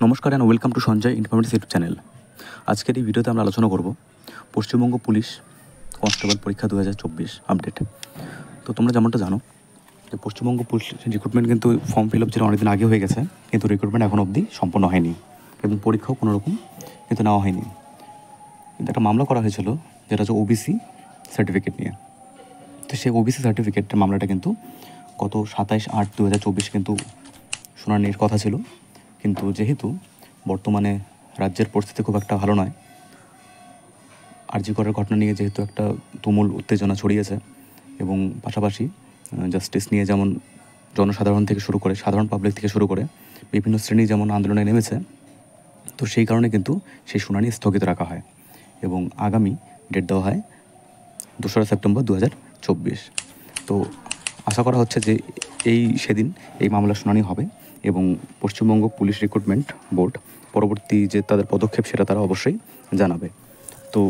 নমস্কার and welcome to Sanjay informative YouTube channel. আজকের এই ভিডিওতে আমরা আলোচনা করব পশ্চিমবঙ্গ পুলিশ কনস্টেবল পরীক্ষা 2024 আপডেট। তো তোমরা যেমনটা জানো যে পশ্চিমবঙ্গ পুলিশ রিক্রুটমেন্ট কিন্তু ফর্ম ফিল আপ যেটা অনেকদিন আগে হয়ে গেছে, কিন্তু রিক্রুটমেন্ট এখনও অবধি সম্পন্ন হয়নি এবং পরীক্ষাও কোনোরকম কিন্তু নেওয়া হয়নি। কিন্তু একটা মামলা করা হয়েছিল যেটা হচ্ছে ওবিসি সার্টিফিকেট নিয়ে। তো সেই ওবিসি সার্টিফিকেটের মামলাটা কিন্তু গত 27/8/2024 কিন্তু শুনানির কথা ছিল, কিন্তু যেহেতু বর্তমানে রাজ্যের পরিস্থিতি খুব একটা ভালো নয়, আরজি করের ঘটনা নিয়ে যেহেতু একটা তুমুল উত্তেজনা ছড়িয়েছে এবং পাশাপাশি জাস্টিস নিয়ে যেমন জনসাধারণ থেকে শুরু করে সাধারণ পাবলিক থেকে শুরু করে বিভিন্ন শ্রেণী যেমন আন্দোলনে নেমেছে, তো সেই কারণে কিন্তু সেই শুনানি স্থগিত রাখা হয় এবং আগামী ডেট দেওয়া হয় 2রা সেপ্টেম্বর 2024। তো আশা করা হচ্ছে যে সেদিন এই মামলার শুনানি হবে এবং পশ্চিমবঙ্গ পুলিশ রিক্রুটমেন্ট বোর্ড পরবর্তী যে তাদের পদক্ষেপ সেটা তারা অবশ্যই জানাবে। তো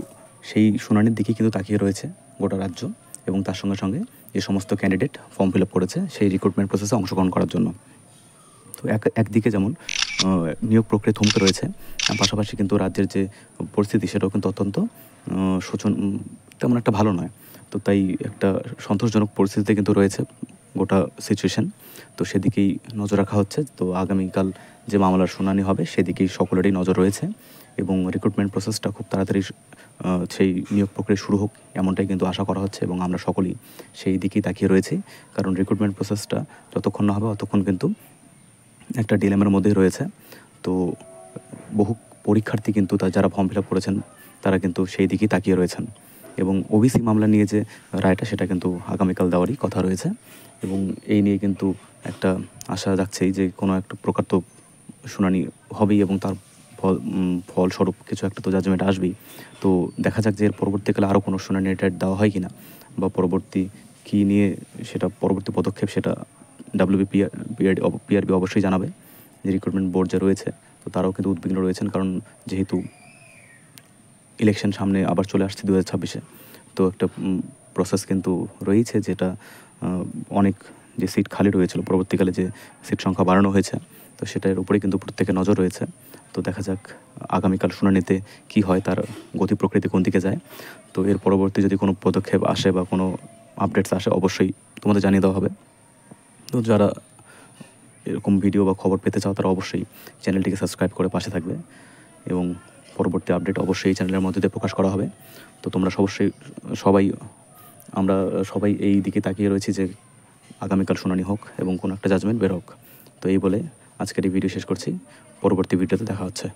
সেই শুনানির দিকে কিন্তু তাকিয়ে রয়েছে গোটা রাজ্য এবং তার সঙ্গে সঙ্গে যে সমস্ত ক্যান্ডিডেট ফর্ম ফিল আপ করেছে সেই রিক্রুটমেন্ট প্রসেসে অংশগ্রহণ করার জন্য। তো একদিকে যেমন নিয়োগ প্রক্রিয়া থমকে রয়েছে, পাশাপাশি কিন্তু রাজ্যের যে পরিস্থিতি সেটাও কিন্তু অত্যন্ত তেমন একটা ভালো নয়। তো তাই একটা সন্তোষজনক পরিস্থিতিতে কিন্তু রয়েছে গোটা সিচুয়েশান। তো সেদিকেই নজর রাখা হচ্ছে। তো আগামীকাল যে মামলার শুনানি হবে সেদিকেই সকলেরই নজর রয়েছে এবং রিক্রুটমেন্ট প্রসেসটা খুব তাড়াতাড়ি সেই নিয়োগ প্রক্রিয়া শুরু হোক এমনটাই কিন্তু আশা করা হচ্ছে এবং আমরা সকলেই সেই দিকেই তাকিয়ে রয়েছি। কারণ রিক্রুটমেন্ট প্রসেসটা যতক্ষণ না হবে ততক্ষণ কিন্তু একটা ডিলেমার মধ্যেই রয়েছে। তো বহু পরীক্ষার্থী কিন্তু যারা ফর্ম ফিল আপ করেছেন তারা কিন্তু সেই দিকেই তাকিয়ে রয়েছেন এবং ওবিসি মামলা নিয়ে যে রায়টা সেটা কিন্তু আগামীকাল দেওয়ারই কথা রয়েছে এবং এই নিয়ে কিন্তু একটা আশা যাচ্ছেই যে কোনো একটা প্রকার তো শুনানি হবেই এবং তার ফলস্বরূপ কিছু একটা তো জাজমেন্ট আসবেই। তো দেখা যাক যে এর পরবর্তীকালে আরও কোনো শুনানি ডেট দেওয়া হয় কিনা বা পরবর্তী কী নিয়ে সেটা পরবর্তী পদক্ষেপ সেটা পিআরবি অবশ্যই জানাবে। যে রিক্রুটমেন্ট বোর্ড যে রয়েছে তো তারাও কিন্তু উদ্বিগ্ন রয়েছেন, কারণ যেহেতু ইলেকশন সামনে আবার চলে আসছে 2026-এ, তো একটা প্রসেস কিন্তু রয়েছে যেটা অনেক যে সিট খালি রয়েছিল পরবর্তীকালে যে সিট সংখ্যা বাড়ানো হয়েছে, তো সেটার উপরেই কিন্তু প্রত্যেকের নজর রয়েছে। তো দেখা যাক আগামীকাল শুনানিতে কী হয়, তার গতি প্রকৃতি কোন দিকে যায়। তো এর পরবর্তী যদি কোনো পদক্ষেপ আসে বা কোনো আপডেটস আসে অবশ্যই তোমাদের জানিয়ে দেওয়া হবে। তো যারা এরকম ভিডিও বা খবর পেতে চাও তারা অবশ্যই চ্যানেলটিকে সাবস্ক্রাইব করে পাশে থাকবে এবং পরবর্তী আপডেট অবশ্যই এই চ্যানেলের মধ্যে দিয়ে প্রকাশ করা হবে। তো তোমরা আমরা সবাই এই দিকে তাকিয়ে রয়েছি যে আগামীকাল শুনানি হোক এবং কোনো একটা জাজমেন্ট বের হোক। তো এই বলে আজকের এই ভিডিও শেষ করছি। পরবর্তী ভিডিওতে দেখা হচ্ছে।